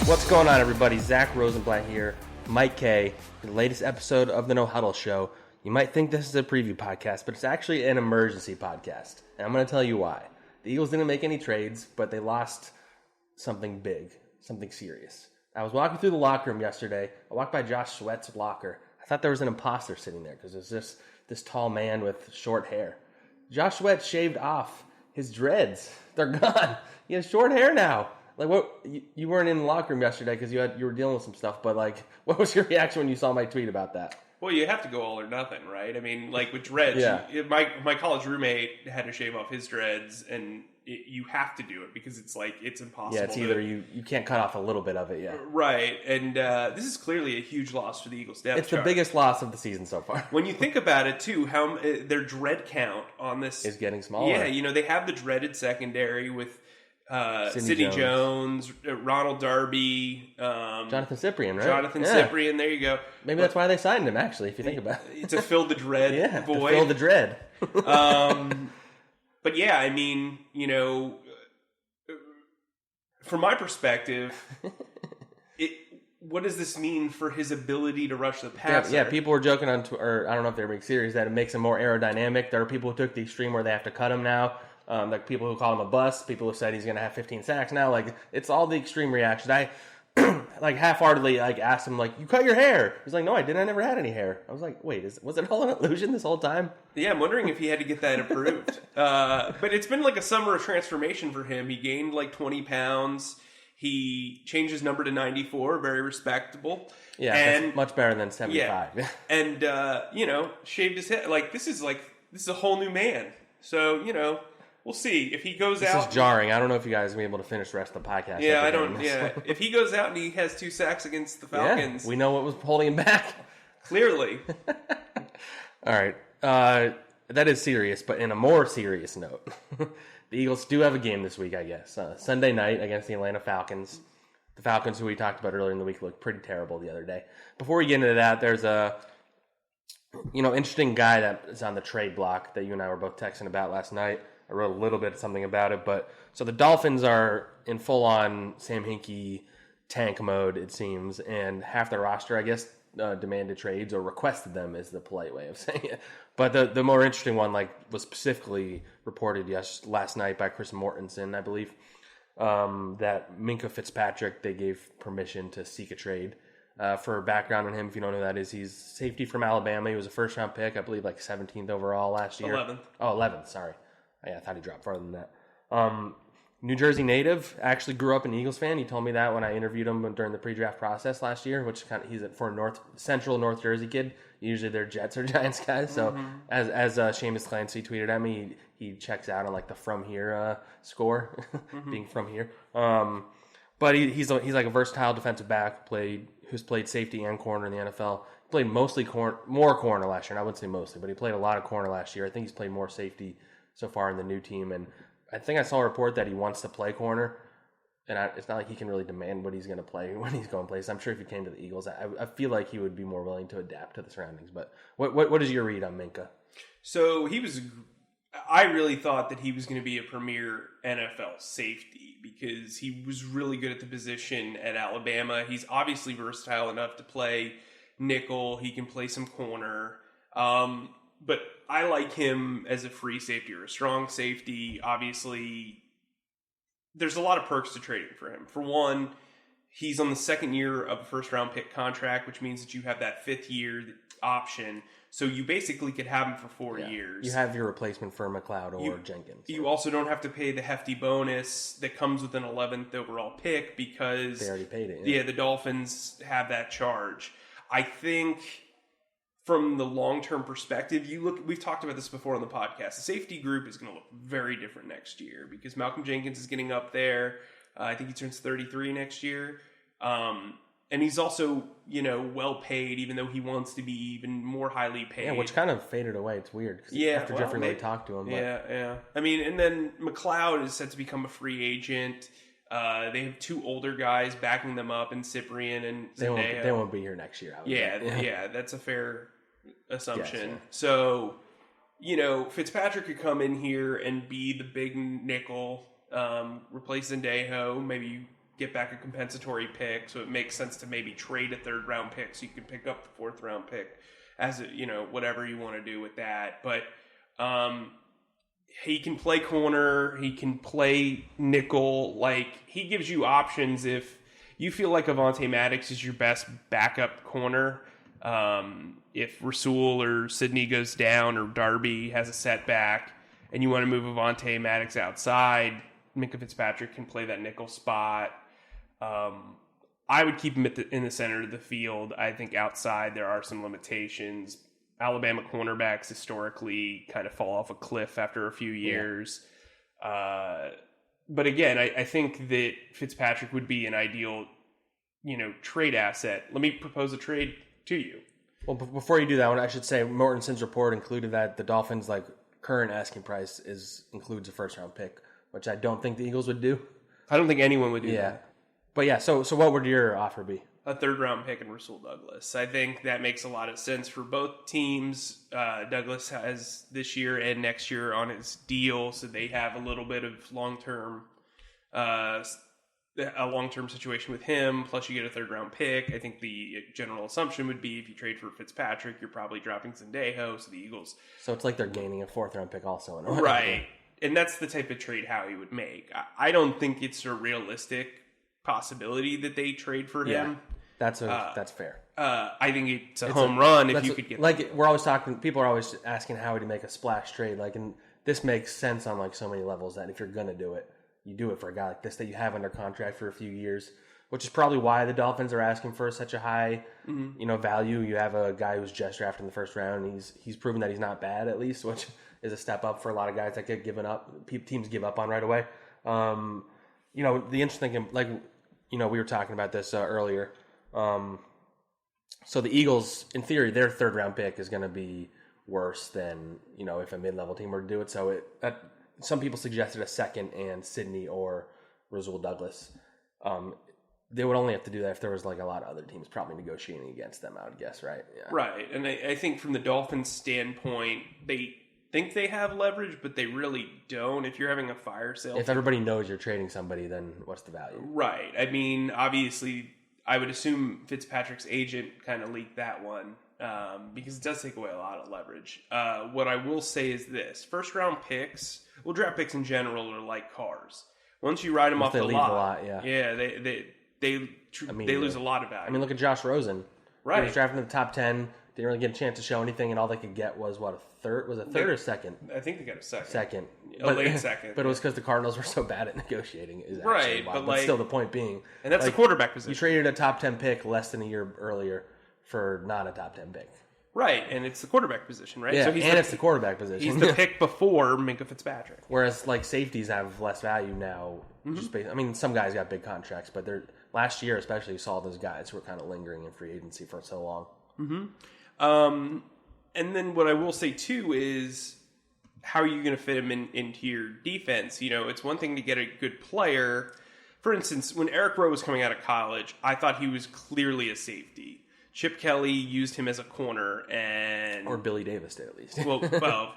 What's going on, everybody? Zack Rosenblatt here, Mike Kaye, the latest episode of the No Huddle Show. You might think this is a preview podcast, but it's actually an emergency podcast, and I'm going to tell you why. The Eagles didn't make any trades, but they lost something big, something serious. I was walking through the locker room yesterday. I walked by Josh Sweat's locker. I thought there was an imposter sitting there because there's this tall man with short hair. Josh Sweat shaved off his dreads. They're gone. He has short hair now. Like, what? You weren't in the locker room yesterday because you were dealing with some stuff, but, like, what was your reaction when you saw my tweet about that? Well, you have to go all or nothing, right? I mean, like, with dreads, my college roommate had to shave off his dreads, and you have to do it because it's, like, it's impossible. Yeah, it's either you can't cut off a little bit of it, yeah. Right, and this is clearly a huge loss for the Eagles' depth It's the biggest loss of the season so far. When you think about it, too, how their dread count on this is getting smaller. Yeah, you know, they have the dreaded secondary with Sidney Jones, Ronald Darby, Jonathan Cyprien, right? Jonathan Cyprien, there you go. Maybe that's why they signed him, actually, if you think about it. To fill the dread void. To fill the dread. But yeah, I mean, you know, from my perspective, what does this mean for his ability to rush the passer? Yeah, people were joking on Twitter, I don't know if they were being serious, that it makes him more aerodynamic. There are people who took the extreme where they have to cut him now. Like people who call him a bust, people who said he's going to have 15 sacks now. Like, it's all the extreme reaction. I like half-heartedly asked him, like, you cut your hair. He's like, no, I didn't. I never had any hair. I was like, wait, was it all an illusion this whole time? Yeah, I'm wondering if he had to get that approved. But it's been like a summer of transformation for him. He gained like 20 pounds. He changed his number to 94, very respectable. Yeah, and much better than 75. Yeah. And, you know, shaved his head. Like, this is a whole new man. So, you know, we'll see if he goes out. This is jarring. I don't know if you guys will be able to finish the rest of the podcast. Yeah, I don't. Yeah, if he goes out and he has 2 sacks against the Falcons, we know what was holding him back. Clearly. All right, that is serious, but in a more serious note, the Eagles do have a game this week. I guess Sunday night against the Atlanta Falcons. The Falcons, who we talked about earlier in the week, looked pretty terrible the other day. Before we get into that, there's a interesting guy that is on the trade block that you and I were both texting about last night. I wrote a little bit of something about it, but so the Dolphins are in full-on Sam Hinkie tank mode, it seems, and half their roster, I guess, demanded trades or requested them is the polite way of saying it. But the more interesting one, was specifically reported last night by Chris Mortensen, I believe, that Minka Fitzpatrick, they gave permission to seek a trade. For background on him, if you don't know who that is, he's safety from Alabama. He was a first-round pick, I believe, 17th overall last year. 11th. Oh, 11th, sorry. Yeah, I thought he dropped farther than that. New Jersey native, actually grew up an Eagles fan. He told me that when I interviewed him during the pre-draft process last year, which he's for central North Jersey kid. Usually they're Jets or Giants guys. So as Seamus Clancy tweeted at me, he checks out on the from here score, being from here. But he's like a versatile defensive back who's played safety and corner in the NFL. He played mostly more corner last year, and I wouldn't say mostly, but he played a lot of corner last year. I think he's played more safety so far in the new team, and I think I saw a report that he wants to play corner, and it's not like he can really demand what he's going to play when he's going places. I'm sure if he came to the Eagles, I feel like he would be more willing to adapt to the surroundings. But what is your read on Minkah? So I really thought that he was going to be a premier NFL safety because he was really good at the position at Alabama. He's obviously versatile enough to play nickel. He can play some corner. But I like him as a free safety or a strong safety. Obviously, there's a lot of perks to trading for him. For one, he's on the second year of a first-round pick contract, which means that you have that 5th year option. So you basically could have him for 4 years. You have your replacement for McLeod or Jenkins. You also don't have to pay the hefty bonus that comes with an 11th overall pick because they already paid it. Yeah, the Dolphins have that charge. I think from the long-term perspective, we've talked about this before on the podcast. The safety group is going to look very different next year because Malcolm Jenkins is getting up there. I think he turns 33 next year. And he's also, well paid, even though he wants to be even more highly paid. Yeah, which kind of faded away. It's weird. After Jeffrey really talked to him. Yeah. I mean, and then McLeod is set to become a free agent. They have 2 older guys backing them up in Cyprien and Zendaya. They won't be here next year. Yeah, that's a fair assumption. Yes, yeah. So, Fitzpatrick could come in here and be the big nickel, replace Zendaya, maybe get back a compensatory pick, so it makes sense to maybe trade a third-round pick so you can pick up the fourth-round pick as whatever you want to do with that. But he can play corner, he can play nickel. Like, he gives you options if you feel like Avonte Maddox is your best backup corner. If Rasul or Sidney goes down or Darby has a setback and you want to move Avonte Maddox outside, Minka Fitzpatrick can play that nickel spot. I would keep him in the center of the field. I think outside there are some limitations. Alabama cornerbacks historically kind of fall off a cliff after a few years. Yeah. But again, I think that Fitzpatrick would be an ideal, trade asset. Let me propose a trade to you. Well, before you do that one, I should say Mortensen's report included that the Dolphins' current asking price includes a first-round pick, which I don't think the Eagles would do. I don't think anyone would do that. But yeah, so what would your offer be? A third-round pick in Rasul Douglas. I think that makes a lot of sense for both teams. Douglas has this year and next year on his deal, so they have a little bit of a long-term situation with him. Plus, you get a third-round pick. I think the general assumption would be if you trade for Fitzpatrick, you're probably dropping Sendejo, so the Eagles. So it's like they're gaining a fourth-round pick also. In a way. Right, and that's the type of trade Howie would make. I don't think it's a realistic possibility that they trade for him. That's fair. I think it's a home run if you could get we're always talking. People are always asking Howie to make a splash trade. And this makes sense on so many levels that if you're gonna do it, you do it for a guy like this that you have under contract for a few years, which is probably why the Dolphins are asking for such a high, value. You have a guy who's just drafted in the first round. And he's proven that he's not bad at least, which is a step up for a lot of guys that get given up. Teams give up on right away. The interesting thing, we were talking about this earlier. So the Eagles, in theory, their third round pick is going to be worse than, if a mid-level team were to do it. So some people suggested a second and Sidney or Rasul Douglas. They would only have to do that if there was a lot of other teams probably negotiating against them, I would guess, right? Yeah. Right. And I think from the Dolphins' standpoint, they think they have leverage, but they really don't. If you're having a fire sale. If everybody knows you're trading somebody, then what's the value? Right. I mean, obviously, I would assume Fitzpatrick's agent kind of leaked that one because it does take away a lot of leverage. What I will say is this. First-round picks, draft picks in general are like cars. Once you ride them off the lot, they lose a lot of value. I mean, look at Josh Rosen. Right. He was drafted in the top 10, didn't really get a chance to show anything, and all they could get was, a third? Was it third or second? I think they got a second. Second. Late second. But it was because the Cardinals were so bad at negotiating. Right. But still, the point being. And that's the quarterback position. You traded a top 10 pick less than a year earlier for not a top 10 pick. Right, and it's the quarterback position, right? Yeah, it's the quarterback position. He's the pick before Minka Fitzpatrick. Whereas, safeties have less value now. Some guys got big contracts, but last year especially, you saw those guys who were kind of lingering in free agency for so long. Mm-hmm. And then what I will say, too, is how are you going to fit him into your defense? It's one thing to get a good player. For instance, when Eric Rowe was coming out of college, I thought he was clearly a safety. Chip Kelly used him as a corner, or Billy Davis did at least. Yeah.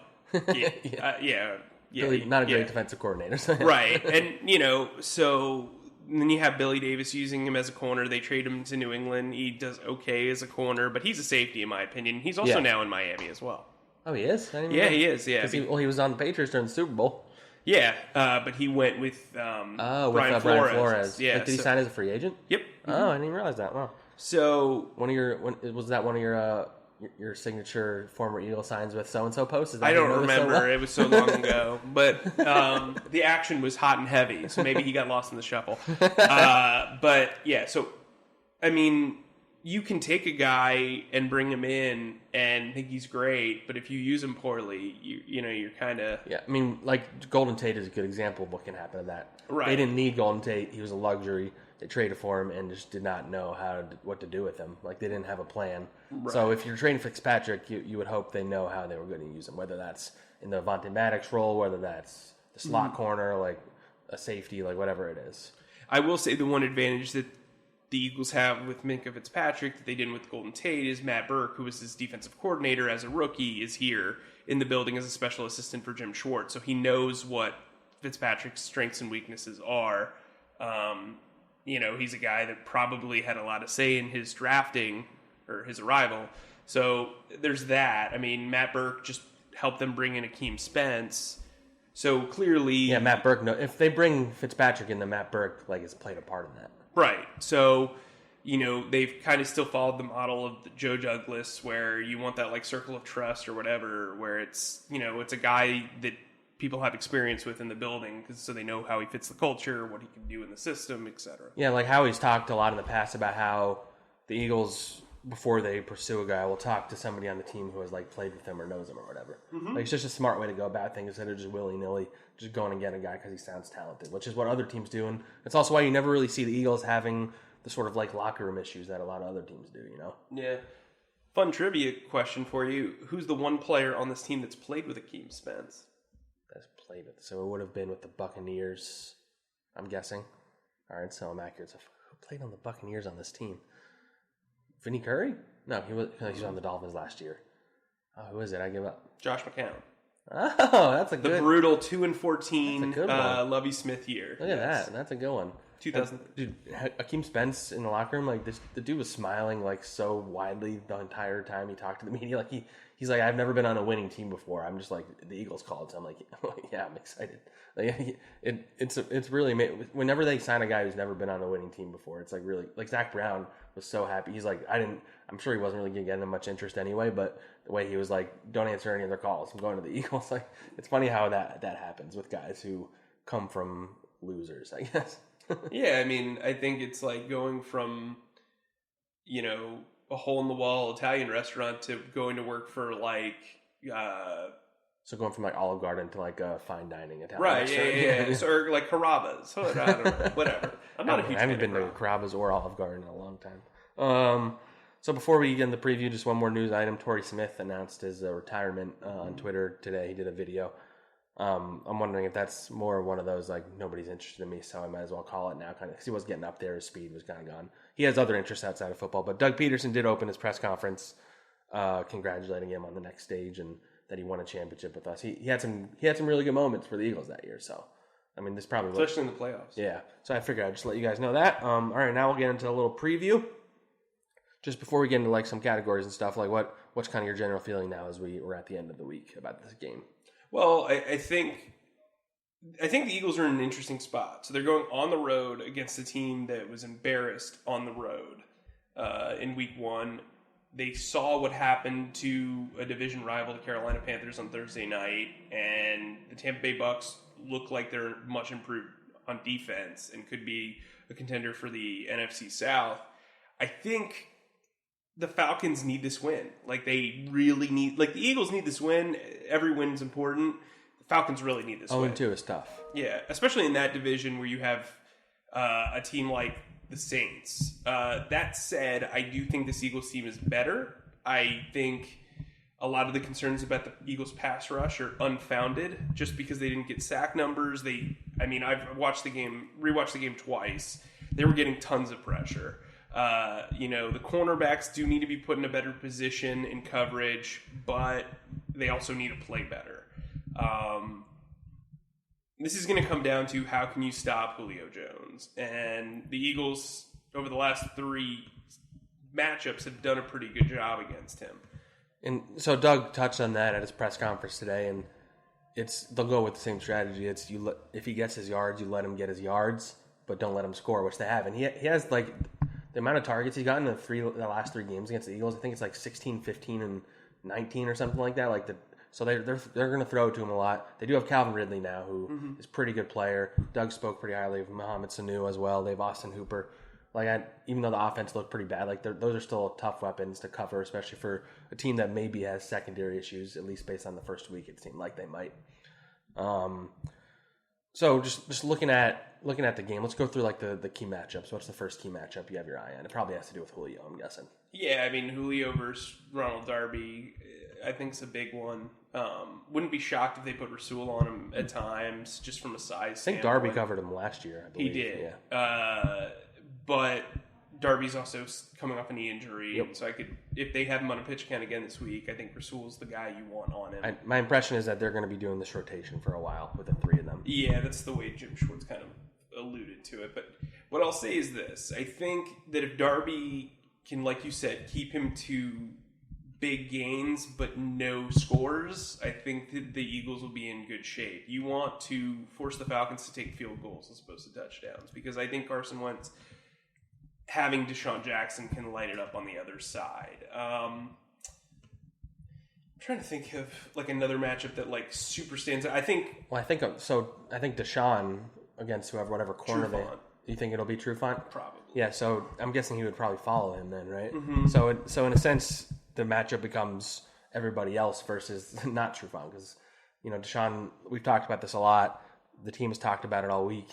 Billy, not a great defensive coordinator. So. Right, and so then you have Billy Davis using him as a corner. They trade him to New England. He does okay as a corner, but he's a safety in my opinion. He's also now in Miami as well. Oh, he is? He is. Yeah, he was on the Patriots during the Super Bowl. Yeah, but he went with Brian Flores. Yeah, did he sign as a free agent? Yep. Mm-hmm. Oh, I didn't even realize that. Wow. So was that one of your signature former Eagle signs with so and so posts? I don't remember. So it was so long ago, but the action was hot and heavy, so maybe he got lost in the shuffle. But yeah, so I mean, you can take a guy and bring him in and think he's great, but if you use him poorly, you're kind of I mean, Golden Tate is a good example of what can happen to that. Right. They didn't need Golden Tate; he was a luxury. They traded for him and just did not know what to do with him. They didn't have a plan. Right. So if you're trading Fitzpatrick, you would hope they know how they were going to use him, whether that's in the Avonte Maddox role, whether that's the slot corner, a safety, whatever it is. I will say the one advantage that the Eagles have with Minka Fitzpatrick that they didn't with Golden Tate is Matt Burke, who was his defensive coordinator as a rookie, is here in the building as a special assistant for Jim Schwartz. So he knows what Fitzpatrick's strengths and weaknesses are. he's a guy that probably had a lot of say in his drafting or his arrival. So there's that. I mean, Matt Burke just helped them bring in Akeem Spence. So clearly... Yeah, Matt Burke, no, if they bring Fitzpatrick in, then Matt Burke has played a part in that. Right. So, they've kind of still followed the model of the Joe Douglas, where you want that circle of trust or whatever, where it's, it's a guy that people have experience with in the building, so they know how he fits the culture, what he can do in the system, etc. Yeah, like Howie's talked a lot in the past about how the Eagles, before they pursue a guy, will talk to somebody on the team who has played with him or knows him or whatever. Mm-hmm. It's just a smart way to go about things instead of just willy-nilly just going and getting a guy because he sounds talented, which is what other teams do. And it's also why you never really see the Eagles having the sort of locker room issues that a lot of other teams do, Yeah. Fun trivia question for you. Who's the one player on this team that's played with Akeem Spence? That's played with. So it would have been with the Buccaneers, I'm guessing. All right, so I'm accurate. So who played on the Buccaneers on this team? Vinny Curry? No, he was on the Dolphins last year. Oh, who is it? I give up. Josh McCown. Oh, that's a good... The brutal 2-14 that's a good one. Lovie Smith year. Look at that. That's a good one. 2000. Dude, Akeem Spence in the locker room, the dude was smiling so widely the entire time he talked to the media. He's like, I've never been on a winning team before. I'm just the Eagles called. So I'm like, yeah, I'm excited. It's really, whenever they sign a guy who's never been on a winning team before, it's really, Zack Brown was so happy. He's like, I'm sure he wasn't really getting much interest anyway, but the way he was don't answer any of their calls. I'm going to the Eagles. It's funny how that happens with guys who come from losers, I guess. Yeah, I mean, I think it's going from, a hole-in-the-wall Italian restaurant to going to work for, So going from, Olive Garden to, a fine dining Italian restaurant. Yeah. So, or, Carrabba's. I don't know. Whatever. I'm not a huge fan. I haven't been to Carrabba's or Olive Garden in a long time. So before we get in the preview, just one more news item. Torrey Smith announced his retirement on Twitter today. He did a video. I'm wondering if that's more one of those, nobody's interested in me, so I might as well call it now, kind of, because he was getting up there, his speed was kind of gone. He has other interests outside of football, but Doug Peterson did open his press conference, congratulating him on the next stage and that he won a championship with us. He had some really good moments for the Eagles that year, so, I mean, this probably... Especially in the playoffs. Yeah, so I figured I'd just let you guys know that. All right, now we'll get into a little preview. Just before we get into, some categories and stuff, what's kind of your general feeling now as we're at the end of the week about this game? Well, I think the Eagles are in an interesting spot. So they're going on the road against a team that was embarrassed on the road in week one. They saw what happened to a division rival, the Carolina Panthers, on Thursday night, and the Tampa Bay Bucks look like they're much improved on defense and could be a contender for the NFC South. I think the Falcons need this win. They really need... the Eagles need this win. Every win is important. The Falcons really need this win. 0-2 is tough. Yeah, especially in that division where you have a team like the Saints. That said, I do think this Eagles team is better. I think a lot of the concerns about the Eagles pass rush are unfounded just because they didn't get sack numbers. I've rewatched the game twice. They were getting tons of pressure. The cornerbacks do need to be put in a better position in coverage, but they also need to play better. This is going to come down to how can you stop Julio Jones. And the Eagles, over the last 3 matchups, have done a pretty good job against him. And so Doug touched on that at his press conference today, and they'll go with the same strategy. If he gets his yards, you let him get his yards, but don't let him score, which they have. And he has the amount of targets he's gotten in the last 3 games against the Eagles. I think it's 16, 15, and 19 or something like that. So they're going to throw it to him a lot. They do have Calvin Ridley now, who is a pretty good player. Doug spoke pretty highly of Mohamed Sanu as well. They have Austin Hooper. Even though the offense looked pretty bad, those are still tough weapons to cover, especially for a team that maybe has secondary issues. At least based on the first week, it seemed like they might. So just looking at the game, let's go through the key matchups. What's the first key matchup you have your eye on? It probably has to do with Julio, I'm guessing. Yeah, I mean, Julio versus Ronald Darby, I think is a big one. Wouldn't be shocked if they put Rasul on him at times, just from a size standpoint. I think Darby covered him last year, I believe. He did. Yeah. But Darby's also coming off a knee injury, so if they have him on a pitch count again this week, I think Rasul's the guy you want on him. My impression is that they're going to be doing this rotation for a while with the 3 of them. Yeah, that's the way Jim Schwartz kind of alluded to it. But What I'll say is this. I think that if Darby can, like you said, keep him to big gains but no scores, I think that the Eagles will be in good shape. You want to force the Falcons to take field goals as opposed to touchdowns, because I think Carson Wentz, having Deshaun Jackson, can light it up on the other side. I'm trying to think of like another matchup that like super stands out. I think Deshaun against whatever corner they. You think it'll be Trufant? Probably. Yeah, so I'm guessing he would probably follow him then, right? Mm-hmm. So in a sense, the matchup becomes everybody else versus not Trufant, because Deshaun. We've talked about this a lot. The team has talked about it all week.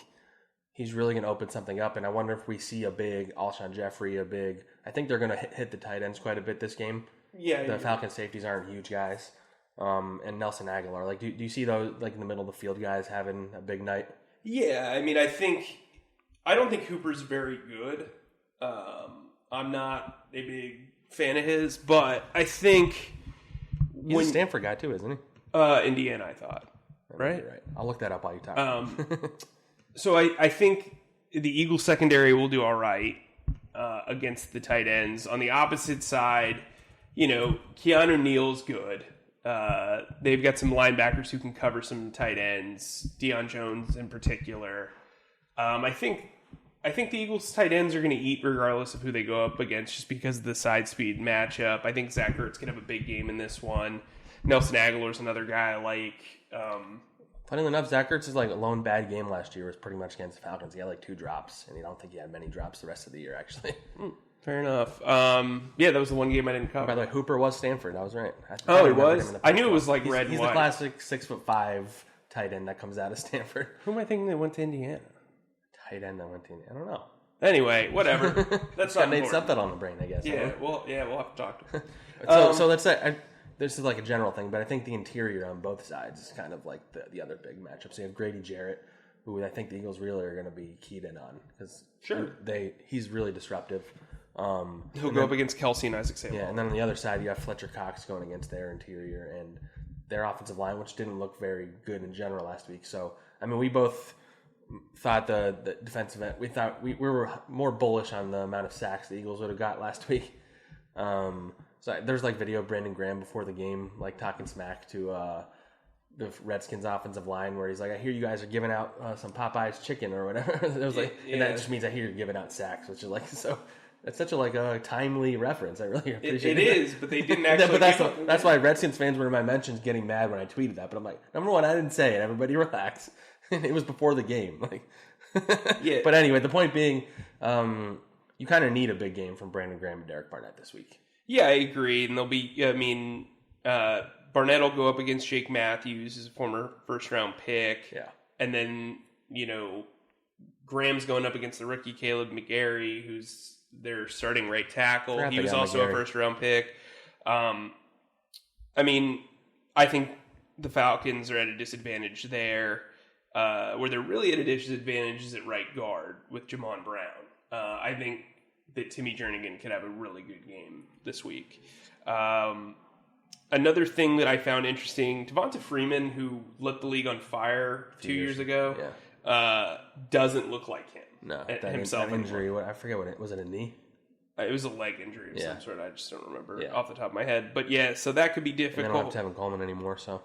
He's really going to open something up, and I wonder if we see a big Alshon Jeffrey, I think they're going to hit the tight ends quite a bit this game. Yeah, the Falcon safeties aren't huge guys, and Nelson Aguilar. Like, do you see those like in the middle of the field guys having a big night? Yeah, I mean, I don't think Hooper's very good. I'm not a big fan of his, but I think he's a Stanford guy too, isn't he? Indiana, I thought. Right. I'll look that up while you talk. So I think the Eagles secondary will do all right against the tight ends. On the opposite side, Keanu Neal's good. They've got some linebackers who can cover some tight ends, Deion Jones in particular. I think the Eagles tight ends are going to eat regardless of who they go up against, just because of the side speed matchup. I think Zack Ertz can have a big game in this one. Nelson Aguilar is another guy I like. Funnily enough, Zack Ertz's like a lone bad game last year was pretty much against the Falcons. He had like 2 drops, and I don't think he had many drops the rest of the year, actually. Fair enough. Yeah, that was the one game I didn't cover. By the way, Hooper was Stanford. I was right. He was? I knew it was like red and white. He's the classic 6'5" tight end that comes out of Stanford. Who am I thinking that went to Indiana? Tight end that went to Indiana. I don't know. Anyway, whatever. That's not Nate Sutton on the brain, I guess. Yeah, we'll have to talk to him. So let's say this is like a general thing, but I think the interior on both sides is kind of like the other big matchup. So you have Grady Jarrett, who I think the Eagles really are going to be keyed in on, because he's really disruptive. He'll go up against Kelsey and Isaac Samuel. Yeah, and then on the other side you have Fletcher Cox going against their interior and their offensive line, which didn't look very good in general last week. So I mean, we both thought the defensive end. We thought we were more bullish on the amount of sacks the Eagles would have got last week. So there's like video of Brandon Graham before the game, like talking smack to the Redskins offensive line, where he's like, "I hear you guys are giving out some Popeyes chicken or whatever." It was like, and that just means I hear you're giving out sacks, which is like so. That's such a timely reference. I really appreciate it. It is, but they didn't actually. But that's why Redskins fans were in my mentions getting mad when I tweeted that. But I'm like, number one, I didn't say it. Everybody relax. It was before the game. Yeah. But anyway, the point being, you kind of need a big game from Brandon Graham and Derek Barnett this week. Yeah, I agree. And they'll be. I mean, Barnett will go up against Jake Matthews, his former first-round pick. Yeah, and then Graham's going up against the rookie Caleb McGarry, who's their starting right tackle. He was also a first-round pick. I mean, I think the Falcons are at a disadvantage there. Where they're really at a disadvantage is at right guard with Jamon Brown. I think that Timmy Jernigan could have a really good game this week. Another thing that I found interesting, Devonta Freeman, who lit the league on fire 2 years ago, doesn't look like him. No, that injury. I forget what it was. It a knee? It was a leg injury of some sort. I just don't remember off the top of my head. But yeah, so that could be difficult. And they don't have Tevin Coleman anymore, so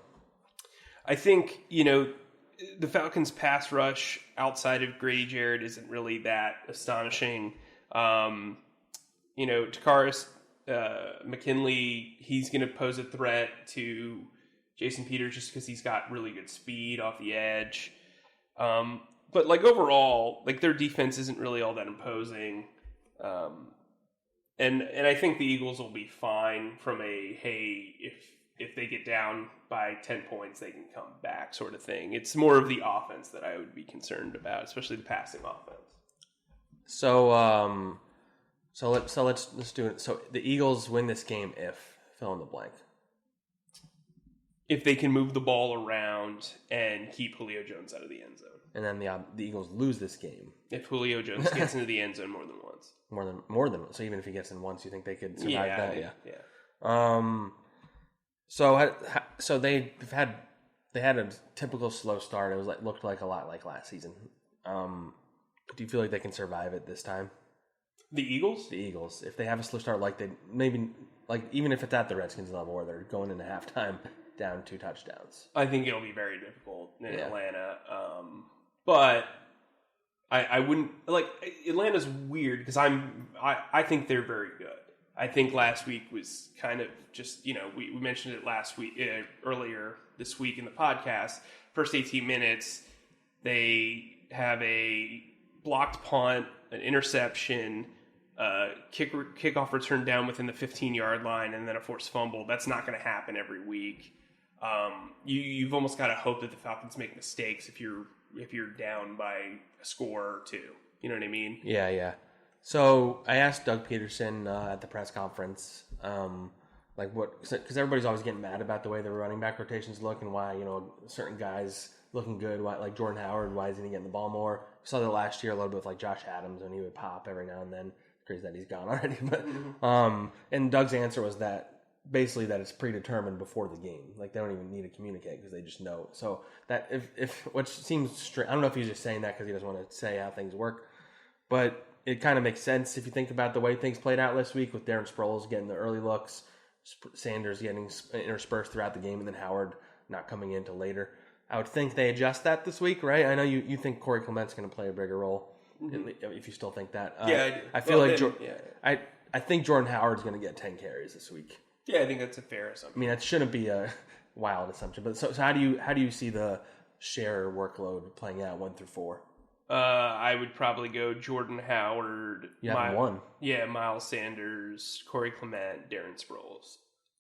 I think the Falcons' pass rush outside of Grady Jarrett isn't really that astonishing. Takaris McKinley, he's going to pose a threat to Jason Peters just because he's got really good speed off the edge. But overall, their defense isn't really all that imposing. And I think the Eagles will be fine from if they get down by 10 points, they can come back sort of thing. It's more of the offense that I would be concerned about, especially the passing offense. So let's do it. So the Eagles win this game if fill in the blank. If they can move the ball around and keep Julio Jones out of the end zone. And then the Eagles lose this game if Julio Jones gets into the end zone more than once. More than so even if he gets in once, you think they could survive that? Yeah. So they had a typical slow start. It was looked like a lot like last season. Do Do you feel like they can survive it this time? The Eagles? The Eagles. If they have a slow start, like they maybe, like even if it's at the Redskins level where they're going into halftime down 2 touchdowns. I think it'll be very difficult in Atlanta. But I wouldn't like Atlanta's weird because I think they're very good. I think last week was kind of just, we mentioned it last week, earlier this week in the podcast. First 18 minutes, they have a blocked punt, an interception, kickoff return down within the 15-yard line, and then a forced fumble. That's not going to happen every week. You've almost got to hope that the Falcons make mistakes if you're down by a score or 2. You know what I mean? Yeah. So I asked Doug Peterson at the press conference, because everybody's always getting mad about the way the running back rotations look and why, certain guys looking good, why, like Jordan Howard, why isn't he getting the ball more? We saw that last year a little bit with like Josh Adams when he would pop every now and then. It's crazy that he's gone already. But and Doug's answer was that basically that it's predetermined before the game. Like they don't even need to communicate because they just know. So that if which seems strange. I don't know if he's just saying that because he doesn't want to say how things work, but it kind of makes sense if you think about the way things played out last week with Darren Sproles getting the early looks, Sanders getting interspersed throughout the game, and then Howard not coming in till later. I would think they adjust that this week, right? I know you think Corey Clement's going to play a bigger role, if you still think that. I feel like I think Jordan Howard's going to get 10 carries this week. Yeah, I think that's a fair assumption. I mean, that shouldn't be a wild assumption, but so how do you see the share workload playing out 1 through 4? I would probably go Jordan Howard. You have one. Yeah, Miles Sanders, Corey Clement, Darren Sproles.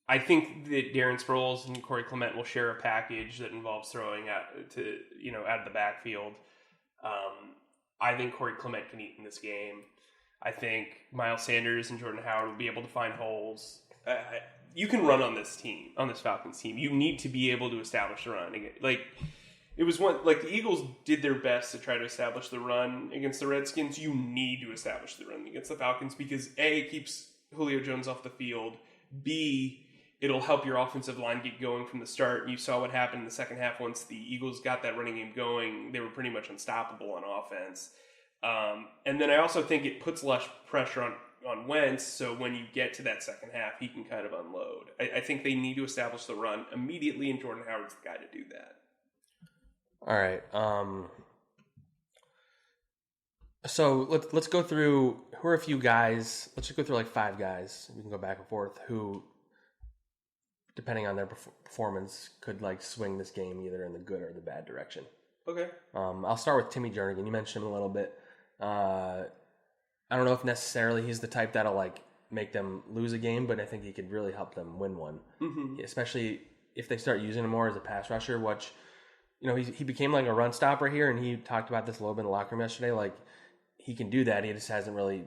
I think that Darren Sproles and Corey Clement will share a package that involves throwing out of the backfield. I think Corey Clement can eat in this game. I think Miles Sanders and Jordan Howard will be able to find holes. You can run on this team, on this Falcons team. You need to be able to establish the run. It was the Eagles did their best to try to establish the run against the Redskins. You need to establish the run against the Falcons because A, it keeps Julio Jones off the field. B, it'll help your offensive line get going from the start. You saw what happened in the second half once the Eagles got that running game going. They were pretty much unstoppable on offense. And then I also think it puts less pressure on Wentz, so when you get to that second half, he can kind of unload. I think they need to establish the run immediately, and Jordan Howard's the guy to do that. All right. So let's go through who are a few guys. Let's just go through like 5 guys. We can go back and forth who, depending on their performance, could like swing this game either in the good or the bad direction. Okay. I'll start with Timmy Gerry. You mentioned him a little bit. I don't know if necessarily he's the type that'll like make them lose a game, but I think he could really help them win one. Mm-hmm. Especially if they start using him more as a pass rusher, which, he became like a run stopper here, and he talked about this a little bit in the locker room yesterday. Like, he can do that. He just hasn't really,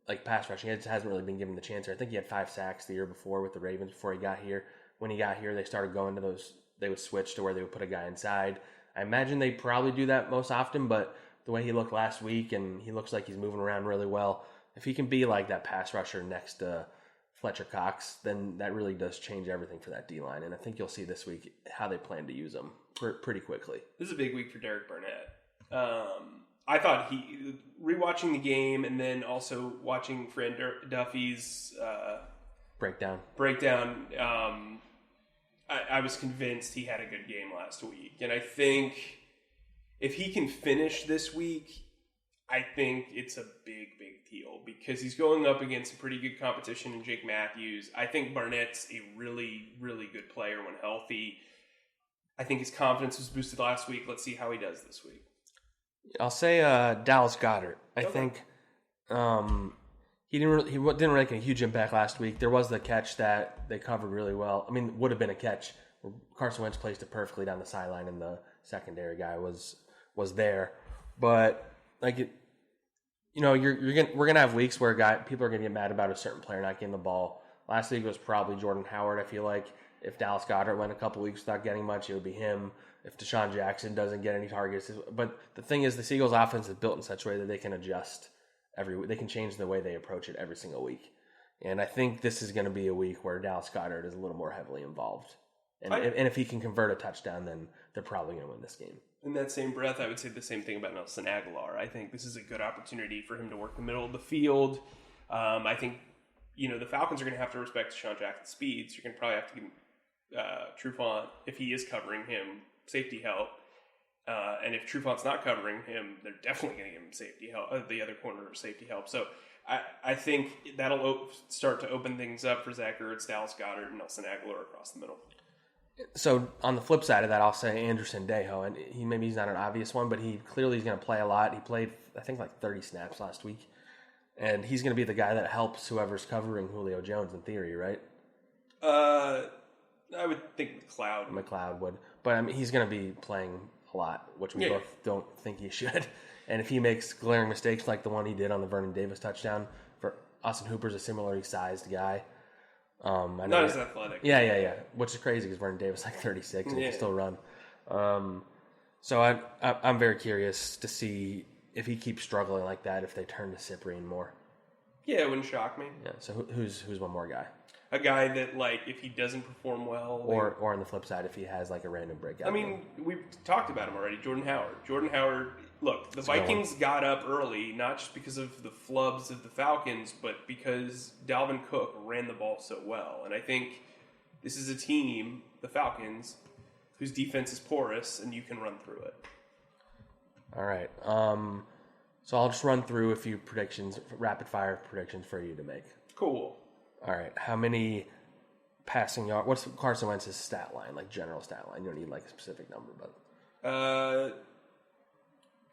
like pass rushing, he just hasn't really been given the chance. I think he had 5 sacks the year before with the Ravens before he got here. When he got here, they started going to those, they would switch to where they would put a guy inside. I imagine they probably do that most often, but the way he looked last week, and he looks like he's moving around really well, if he can be like that pass rusher next to Fletcher Cox, then that really does change everything for that D-line. And I think you'll see this week how they plan to use him pretty quickly. This is a big week for Derek Barnett. I thought rewatching the game and then also watching Fran Duffy's breakdown. I was convinced he had a good game last week. And I think if he can finish this week, I think it's a big deal because he's going up against a pretty good competition in Jake Matthews. I think Barnett's a really, really good player when healthy. I think his confidence was boosted last week. Let's see how he does this week. I'll say Dallas Goedert. I think he didn't really make a huge impact last week. There was the catch that they covered really well. I mean, would have been a catch. Carson Wentz placed it perfectly down the sideline, and the secondary guy was there. But like, we're gonna have weeks where people are gonna get mad about a certain player not getting the ball. Last week was probably Jordan Howard. I feel like if Dallas Goedert went a couple weeks without getting much, it would be him. If Deshaun Jackson doesn't get any targets, but the thing is, the Eagles' offense is built in such a way that they can adjust they can change the way they approach it every single week. And I think this is going to be a week where Dallas Goedert is a little more heavily involved. And if he can convert a touchdown, then they're probably going to win this game. In that same breath, I would say the same thing about Nelson Aguilar. I think this is a good opportunity for him to work the middle of the field. I think, the Falcons are going to have to respect Deshaun Jackson's speed, so you're going to probably have to give Trufant, if he is covering him, safety help. And if Trufant's not covering him, they're definitely going to give him safety help, the other corner safety help. So I think that'll start to open things up for Zach Ertz, Dallas Goedert, and Nelson Aguilar across the middle. So on the flip side of that, I'll say Anderson Dejo, and he's not an obvious one, but he clearly is going to play a lot. He played, I think, like 30 snaps last week, and he's going to be the guy that helps whoever's covering Julio Jones in theory, right? I would think McLeod would, but I mean he's going to be playing a lot, which we both don't think he should. And if he makes glaring mistakes like the one he did on the Vernon Davis touchdown, for Austin Hooper's a similarly sized guy. Not as athletic. Yeah. Which is crazy because Vernon Davis is like 36 and he can still run. So I'm very curious to see if he keeps struggling like that, if they turn to Cyprien more. Yeah, it wouldn't shock me. Yeah. So who's one more guy? A guy that, like, if he doesn't perform well... Or on the flip side, if he has, like, a random breakout. I mean, we've talked about him already. Jordan Howard, look, the Vikings got up early, not just because of the flubs of the Falcons, but because Dalvin Cook ran the ball so well. And I think this is a team, the Falcons, whose defense is porous, and you can run through it. All right. So I'll just run through a few predictions, rapid-fire predictions for you to make. Cool. All right. How many passing yards? What's Carson Wentz's stat line, like general stat line? You don't need like a specific number, but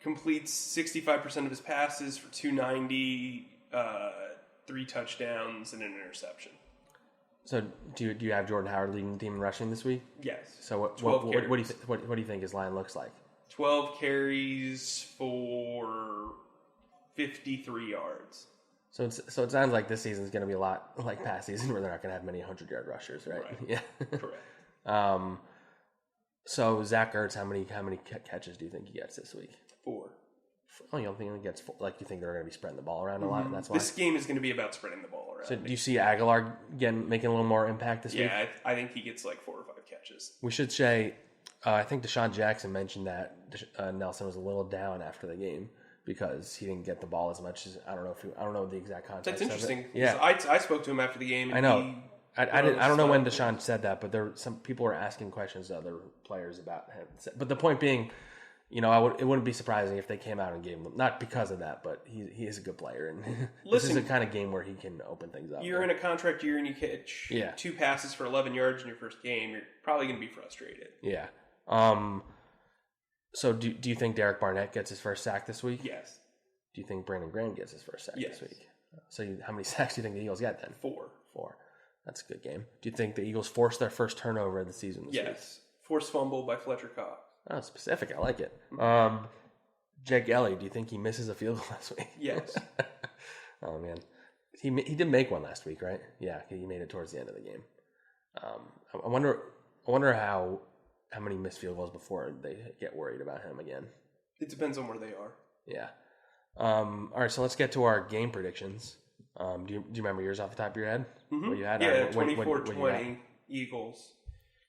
completes 65% of his passes for 290, 3 touchdowns, and an interception. So do you have Jordan Howard leading the team in rushing this week? Yes. So what do you think his line looks like? 12 carries for 53 yards. So it sounds like this season is going to be a lot like past season where they're not going to have many 100-yard rushers, right? Yeah. Correct. So Zach Ertz, how many catches do you think he gets this week? 4. Oh, you don't think he gets 4? Like, you think they're going to be spreading the ball around a lot? And that's why this game is going to be about spreading the ball around. So do you see Aguilar making a little more impact this week? Yeah, I think he gets like 4 or 5 catches. We should say, I think Deshaun Jackson mentioned that Nelson was a little down after the game, because he didn't get the ball as much as I don't know the exact context. That's interesting. Of it. Yeah, I spoke to him after the game. And I know. I don't know when Deshaun said that, but some people were asking questions to other players about him. But the point being, it wouldn't be surprising if they came out and gave him, not because of that, but he is a good player, and this is the kind of game where he can open things up. You're in a contract year and you catch 2 passes for 11 yards in your first game. You're probably going to be frustrated. Yeah. So do you think Derek Barnett gets his first sack this week? Yes. Do you think Brandon Graham gets his first sack this week? So how many sacks do you think the Eagles get then? 4. That's a good game. Do you think the Eagles force their first turnover of the season this week? Yes. Forced fumble by Fletcher Cox. Oh, specific. I like it. Jake Elliott, do you think he misses a field goal this week? Yes. Oh, man. He did make one last week, right? Yeah, he made it towards the end of the game. I wonder how many missed field goals before they get worried about him again. It depends on where they are. Yeah. All right, so let's get to our game predictions. Do you remember yours off the top of your head? Mm-hmm. What you had? 24-20 Eagles.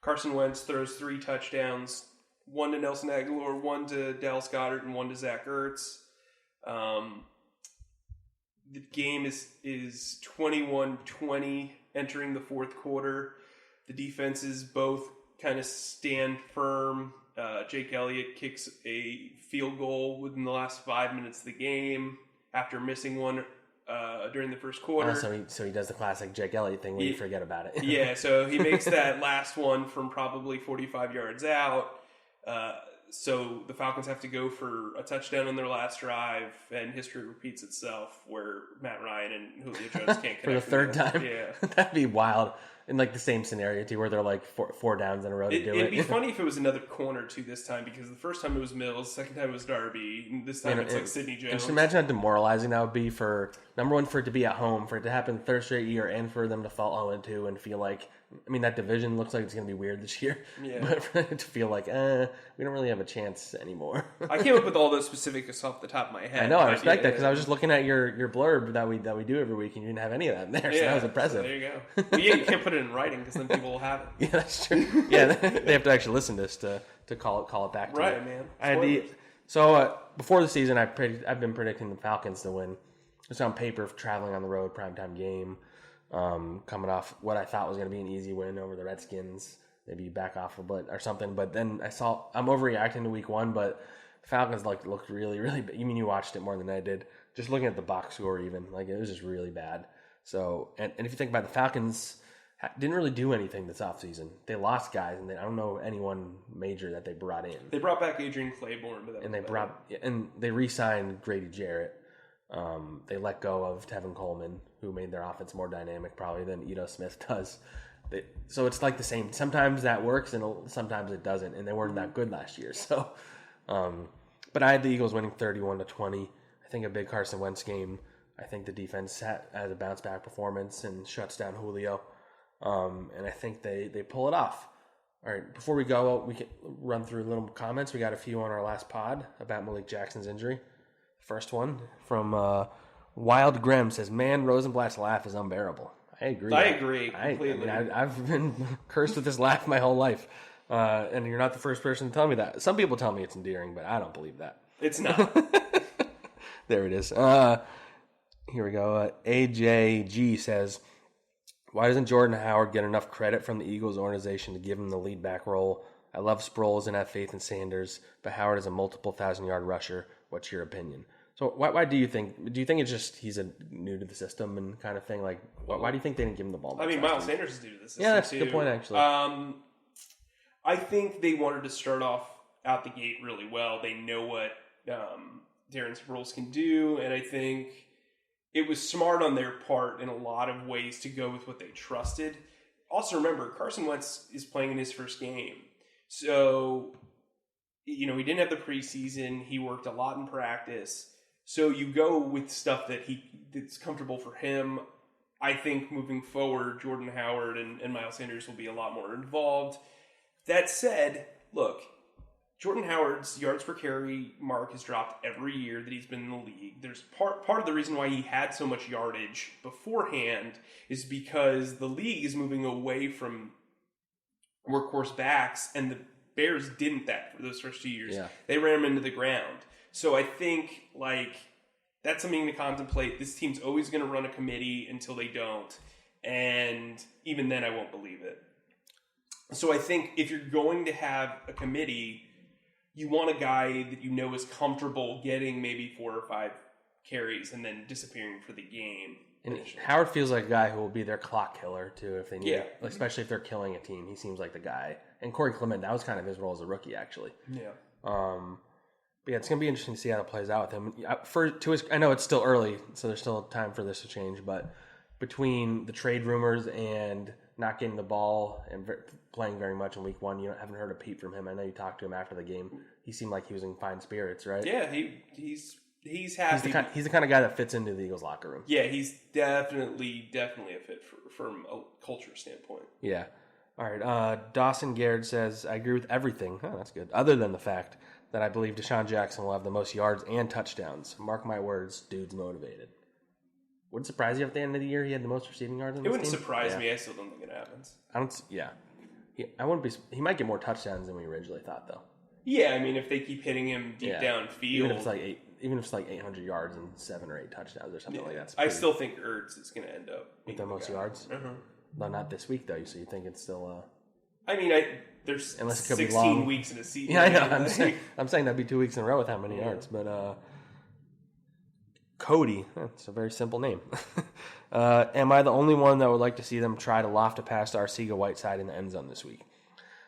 Carson Wentz throws 3 touchdowns, 1 to Nelson Aguilar, 1 to Dallas Goedert, and 1 to Zach Ertz. The game is 21-20 entering the fourth quarter. The defenses both kind of stand firm. Jake Elliott kicks a field goal within the last 5 minutes of the game after missing one during the first quarter. So he does the classic Jake Elliott thing where you forget about it. Yeah, so he makes that last one from probably 45 yards out. So the Falcons have to go for a touchdown on their last drive, and history repeats itself where Matt Ryan and Julio Jones can't connect. For the third time? Yeah. That'd be wild. In like the same scenario too, where they're like four downs in a row to do it. It'd be funny if it was another corner too this time, because the first time it was Mills, the second time it was Darby, and this time it's like Sidney Jones. Just imagine how demoralizing that would be for, number one, for it to be at home, for it to happen the third straight year, and for them to fall 0-2 and feel like, that division looks like it's going to be weird this year. Yeah. But for it to feel like, we don't really have a chance anymore. I came up with all those specifics off the top of my head. I know, I respect that, because I was just looking at your blurb that we do every week, and you didn't have any of that in there, so that was impressive. So there you go. But yeah, you can't put it in writing, because then people will have it. Yeah, that's true. Yeah, they have to actually listen to this to to call it back to right, it. man. I had so before the season, I've been predicting the Falcons to win. Just on paper, traveling on the road, primetime game, coming off what I thought was going to be an easy win over the Redskins, maybe back off a bit or something. But then I'm overreacting to week 1, but Falcons looked really, really bad. You mean you watched it more than I did? Just looking at the box score, even it was just really bad. So, and if you think about it, the Falcons didn't really do anything this offseason. They lost guys, and I don't know anyone major that they brought in. They brought back Adrian Claiborne, but they re-signed Grady Jarrett. They let go of Tevin Coleman, who made their offense more dynamic probably than Ito Smith does. So it's like the same. Sometimes that works, and sometimes it doesn't. And they weren't that good last year. So, but I had the Eagles winning 31-20. I think a big Carson Wentz game. I think the defense has a bounce back performance and shuts down Julio. And I think they pull it off. All right, before we go, we can run through little comments. We got a few on our last pod about Malik Jackson's injury. First one from Wild Grem says, "Man, Rosenblatt's laugh is unbearable." I agree. I agree completely. I've been cursed with this laugh my whole life, and you're not the first person to tell me that. Some people tell me it's endearing, but I don't believe that. It's not. There it is. Here we go. AJG says, "Why doesn't Jordan Howard get enough credit from the Eagles organization to give him the lead back role? I love Sproles and have faith in Sanders, but Howard is a multiple 1,000-yard rusher. What's your opinion?" So why do you think it's just he's new to the system and kind of thing? Like, why do you think they didn't give him the ball? I mean, Miles Sanders is new to the system. Yeah, that's a good point, actually. I think they wanted to start off out the gate really well. They know what Darren Sproles can do, and I think it was smart on their part in a lot of ways to go with what they trusted. Also, remember, Carson Wentz is playing in his first game. So, he didn't have the preseason. He worked a lot in practice. So you go with stuff that's comfortable for him. I think moving forward, Jordan Howard and Miles Sanders will be a lot more involved. That said, look, Jordan Howard's yards per carry mark has dropped every year that he's been in the league. There's part of the reason why he had so much yardage beforehand is because the league is moving away from workhorse backs, and the Bears didn't that for those first 2 years. Yeah. They ran him into the ground. So I think, that's something to contemplate. This team's always going to run a committee until they don't. And even then, I won't believe it. So I think if you're going to have a committee, you want a guy that is comfortable getting maybe 4 or 5 carries and then disappearing for the game. And Howard feels like a guy who will be their clock killer, too, if they need it. Especially if they're killing a team. He seems like the guy. And Corey Clement, that was kind of his role as a rookie, actually. Yeah. But yeah, it's going to be interesting to see how it plays out with him. I know it's still early, so there's still time for this to change, but between the trade rumors and not getting the ball and playing very much in week 1, you haven't heard a peep from him. I know you talked to him after the game. He seemed like he was in fine spirits, right? Yeah, he's happy. He's the kind of guy that fits into the Eagles locker room. Yeah, he's definitely a fit from a culture standpoint. Yeah. All right. Dawson Garrett says, "I agree with everything." Oh, that's good. Other than the fact that I believe Deshaun Jackson will have the most yards and touchdowns. Mark my words, dude's motivated. Would it surprise you if at the end of the year he had the most receiving yards on this team? It wouldn't surprise me. I still don't think it happens. I wouldn't be. He might get more touchdowns than we originally thought, though. Yeah, I mean, if they keep hitting him deep downfield, even if it's like 800 yards and 7 or 8 touchdowns or something like that. I still think Ertz is going to end up with the most yards. No, not this week though. So you think it's still? I mean, there's 16 weeks in a season. Yeah, I know. I'm saying that'd be 2 weeks in a row with how many yards, but. Cody, that's a very simple name. Am I the only one that would like to see them try to loft a pass to Arcega-Whiteside in the end zone this week?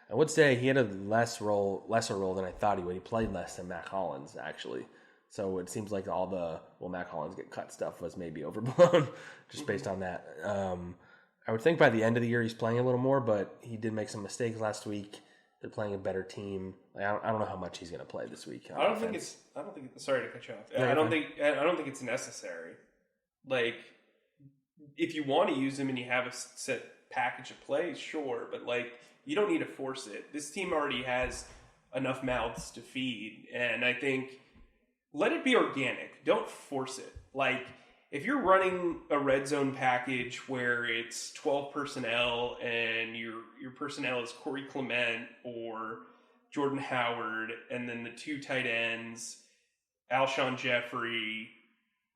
I would say he had a lesser role than I thought he would. He played less than Mac Hollins, actually. So it seems like all the Mac Hollins get cut stuff was maybe overblown, just based on that. I would think by the end of the year he's playing a little more, but he did make some mistakes last week. They're playing a better team. I don't know how much he's going to play this week. I don't think it's. Sorry to cut you off. I don't think it's necessary. Like, if you want to use him and you have a set package of plays, sure, but you don't need to force it. This team already has enough mouths to feed, and I think let it be organic. Don't force it. If you're running a red zone package where it's 12 personnel and your personnel is Corey Clement or Jordan Howard, and then the 2 tight ends, Alshon Jeffrey,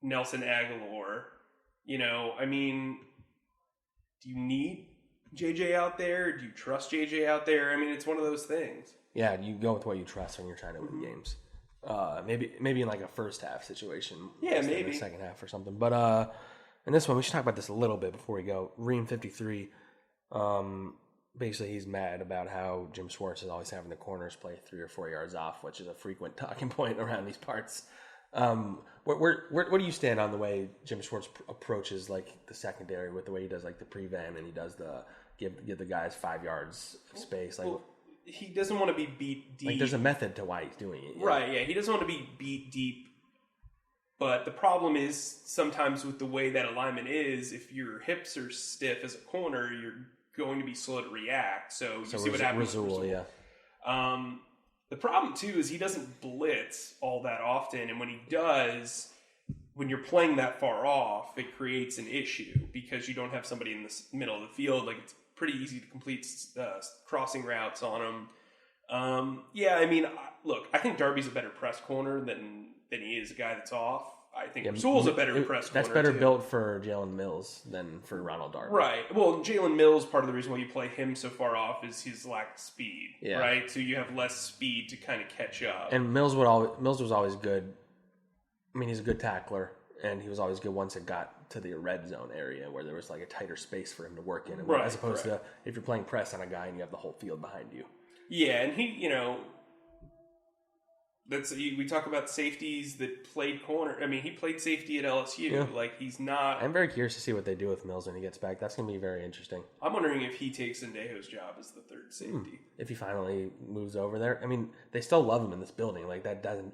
Nelson Aguilar. I mean, do you need JJ out there? Do you trust JJ out there? I mean, it's one of those things. Yeah, you go with what you trust when you're trying to win games. Maybe in like a first half situation. Yeah, maybe. In the second half or something. But in this one, we should talk about this a little bit before we go. Ream 53, basically he's mad about how Jim Schwartz is always having the corners play 3 or 4 yards off, which is a frequent talking point around these parts. Where do you stand on the way Jim Schwartz approaches like the secondary with the way he does like the prevent and he does the give the guys 5 yards of space? Like, he doesn't want to be beat deep. Like there's a method to why he's doing it. Right, yeah. He doesn't want to be beat deep. But the problem is sometimes with the way that alignment is, if your hips are stiff as a corner, you're going to be slow to react. So you see what happens with Rasul. Yeah. The problem, too, is he doesn't blitz all that often. And when he does, when you're playing that far off, it creates an issue because you don't have somebody in the middle of the field. Like, it's pretty easy to complete crossing routes on him. Yeah, I mean, look, I think Darby's a better press corner than he is a guy that's off. I think Rasul's a better press corner. That's better built for Jalen Mills than for Ronald Darby. Right. Well, Jalen Mills, part of the reason why you play him so far off is his lack of speed. Yeah. Right? So you have less speed to kind of catch up. And Mills was always good. I mean, he's a good tackler, and he was always good once it got to the red zone area where there was like a tighter space for him to work in. As opposed to if you're playing press on a guy and you have the whole field behind you. Yeah, and he, we talk about safeties that played corner. I mean, he played safety at LSU. Yeah. Like, he's not... I'm very curious to see what they do with Mills when he gets back. That's going to be very interesting. I'm wondering if he takes Sendejo's job as the third safety. If he finally moves over there. I mean, they still love him in this building. Like,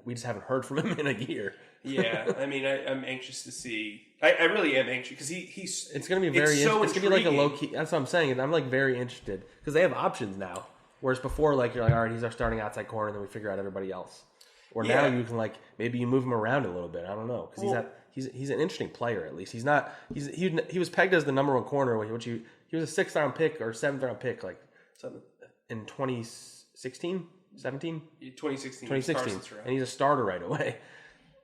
we just haven't heard from him in a year. Yeah, I mean, I'm anxious to see. I really am anxious because he's... It's going to be very... It's so it's going to be like a low-key... That's what I'm saying. I'm, like, very interested because they have options now. Whereas before, like, you're like, all right, he's our starting outside corner, and then we figure out everybody else. Or now you can like maybe you move him around a little bit. I don't know because he's an interesting player at least. He's not he was pegged as the number 1 corner. Which he was a 6th round pick or 7th round pick like in 2016, 17, 2016, and he's a starter right away.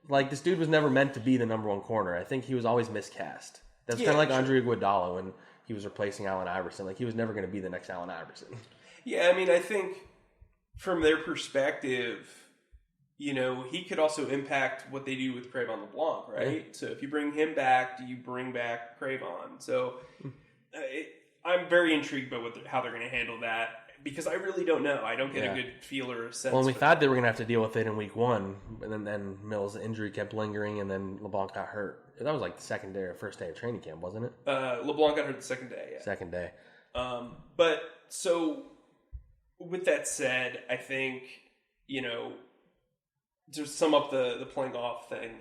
Like this dude was never meant to be the number 1 corner. I think he was always miscast. That's kind of like Andre Iguodala when he was replacing Allen Iverson. Like he was never going to be the next Allen Iverson. Yeah, I mean, I think from their perspective. He could also impact what they do with Cravon LeBlanc, right? Yeah. So if you bring him back, do you bring back Cravon? So I'm very intrigued by how they're going to handle that because I really don't know. I don't get a good feel or sense. Well, we thought they were going to have to deal with it in week 1, and then Mills' injury kept lingering, and then LeBlanc got hurt. That was like the second day or first day of training camp, wasn't it? LeBlanc got hurt the second day, yeah. Second day. But so with that said, I think, to sum up the playing off thing,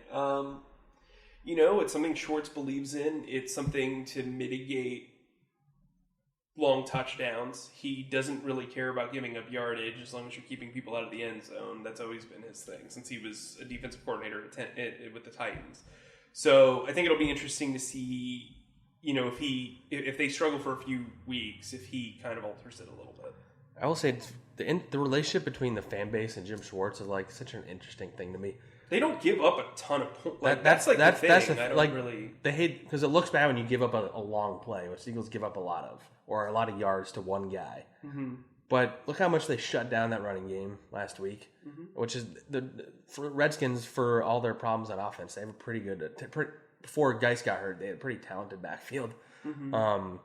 it's something Schwartz believes in. It's something to mitigate long touchdowns. He doesn't really care about giving up yardage as long as you're keeping people out of the end zone. That's always been his thing since he was a defensive coordinator with the Titans. So I think it'll be interesting to see, if they struggle for a few weeks, if he kind of alters it a little bit. I will say the relationship between the fan base and Jim Schwartz is like such an interesting thing to me. They don't give up a ton of points. Like, that's the thing. I don't really. They hate because it looks bad when you give up a long play, which the Eagles give up a lot of, or a lot of yards to one guy. Mm-hmm. But look how much they shut down that running game last week, which is for Redskins for all their problems on offense. They have a pretty good. Before Geis got hurt, they had a pretty talented backfield. Mm-hmm.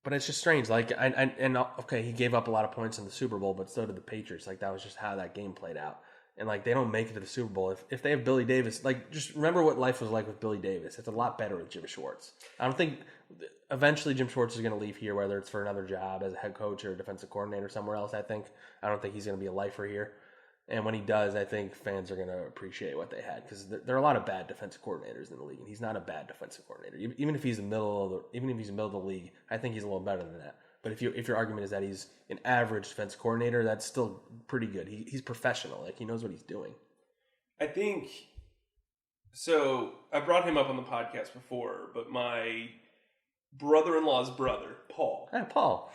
But it's just strange. Like, okay, he gave up a lot of points in the Super Bowl, but so did the Patriots. Like, that was just how that game played out. And, like, they don't make it to the Super Bowl. If they have Billy Davis, like, just remember what life was like with Billy Davis. It's a lot better with Jim Schwartz. I don't think eventually Jim Schwartz is going to leave here, whether it's for another job as a head coach or a defensive coordinator somewhere else, I don't think he's going to be a lifer here. And when he does, I think fans are going to appreciate what they had because there are a lot of bad defensive coordinators in the league, and he's not a bad defensive coordinator. Even if he's in the middle of the league, I think he's a little better than that. But if your argument is that he's an average defensive coordinator, that's still pretty good. He's professional, like he knows what he's doing. I think so. I brought him up on the podcast before, but my brother-in-law's brother, Paul, Paul,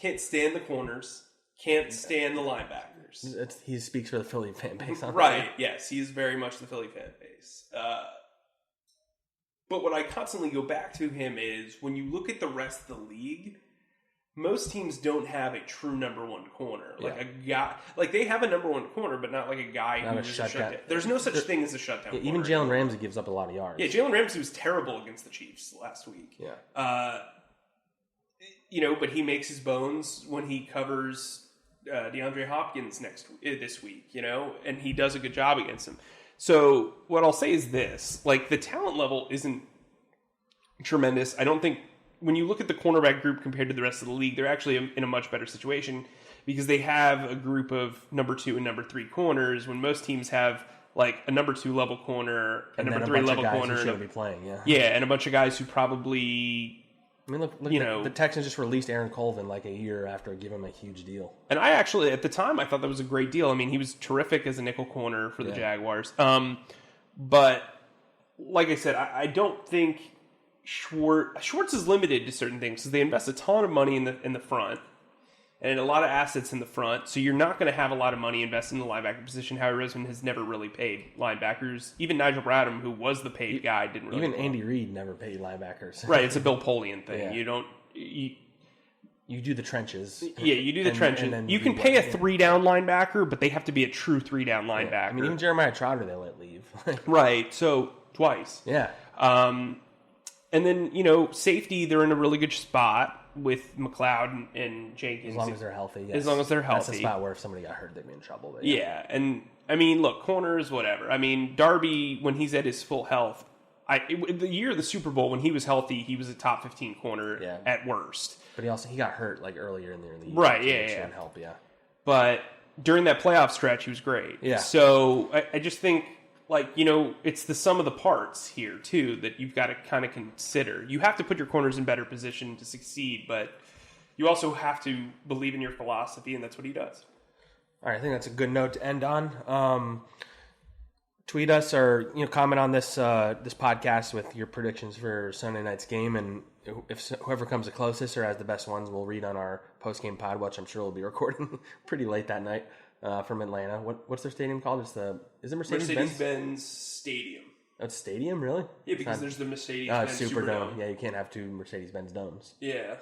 can't stand the corners, can't stand the linebackers. linebackers. He speaks for the Philly fan base. Right, yes. He is very much the Philly fan base. But what I constantly go back to him is when you look at the rest of the league, most teams don't have a true number one corner. Like a guy, like they have a number one corner, but not like a guy who's a shutdown. There's no such thing as a shutdown. Even Jalen Ramsey gives up a lot of yards. Yeah, Jalen Ramsey was terrible against the Chiefs last week. Yeah. But he makes his bones when he covers DeAndre Hopkins this week, and he does a good job against him. So what I'll say is this, like the talent level isn't tremendous. I don't think when you look at the cornerback group compared to the rest of the league, they're actually in a much better situation because they have a group of number 2 and number 3 corners when most teams have like a number 2 level corner, a number 3 level corner. Who should be playing, and a bunch of guys who probably... I mean, look the Texans just released Aaron Colvin like a year after giving him a huge deal. And I actually, at the time, I thought that was a great deal. I mean, he was terrific as a nickel corner for the Jaguars. But, like I said, I don't think Schwartz is limited to certain things because they invest a ton of money in the front and a lot of assets in the front. So you're not going to have a lot of money invested in the linebacker position. Howie Roseman has never really paid linebackers. Even Nigel Bradham, who was the paid guy, didn't really. Even Andy Reid never paid linebackers. Right, it's a Bill Polian thing. Yeah. You don't. You do the trenches. Yeah, you do the trenches. You can pay a 3-down linebacker, but they have to be a true 3-down linebacker. Yeah. I mean, even Jeremiah Trotter they let leave. Right, so twice. Yeah. And then, safety, they're in a really good spot with McLeod and Jenkins. As long as they're healthy, yes. As long as they're healthy. That's a spot where if somebody got hurt, they'd be in trouble. But yeah, and, I mean, look, corners, whatever. I mean, Darby, when he's at his full health, the year of the Super Bowl, when he was healthy, he was a top 15 corner at worst. But he got hurt, like, earlier in the year. Right, yeah. Help, yeah. But during that playoff stretch, he was great. Yeah. So, I just think... it's the sum of the parts here, too, that you've got to kind of consider. You have to put your corners in better position to succeed, but you also have to believe in your philosophy, and that's what he does. All right, I think that's a good note to end on. Tweet us or comment on this podcast with your predictions for Sunday night's game, and if whoever comes the closest or has the best ones, we'll read on our post-game pod, which I'm sure we'll be recording pretty late that night. From Atlanta. What's their stadium called? Is it Mercedes-Benz Stadium. Oh, it's stadium, really? Yeah, because there's the Mercedes-Benz Superdome. Yeah, you can't have 2 Mercedes-Benz domes. Yeah.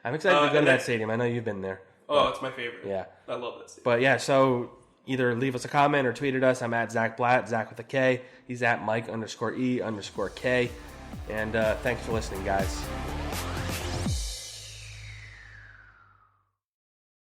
I'm excited to go to that stadium. I know you've been there. Oh, it's my favorite. Yeah. I love that stadium. But yeah, so either leave us a comment or tweet at us. I'm at Zack Blatt, Zack with a K. He's at Mike_E_K. And thanks for listening, guys.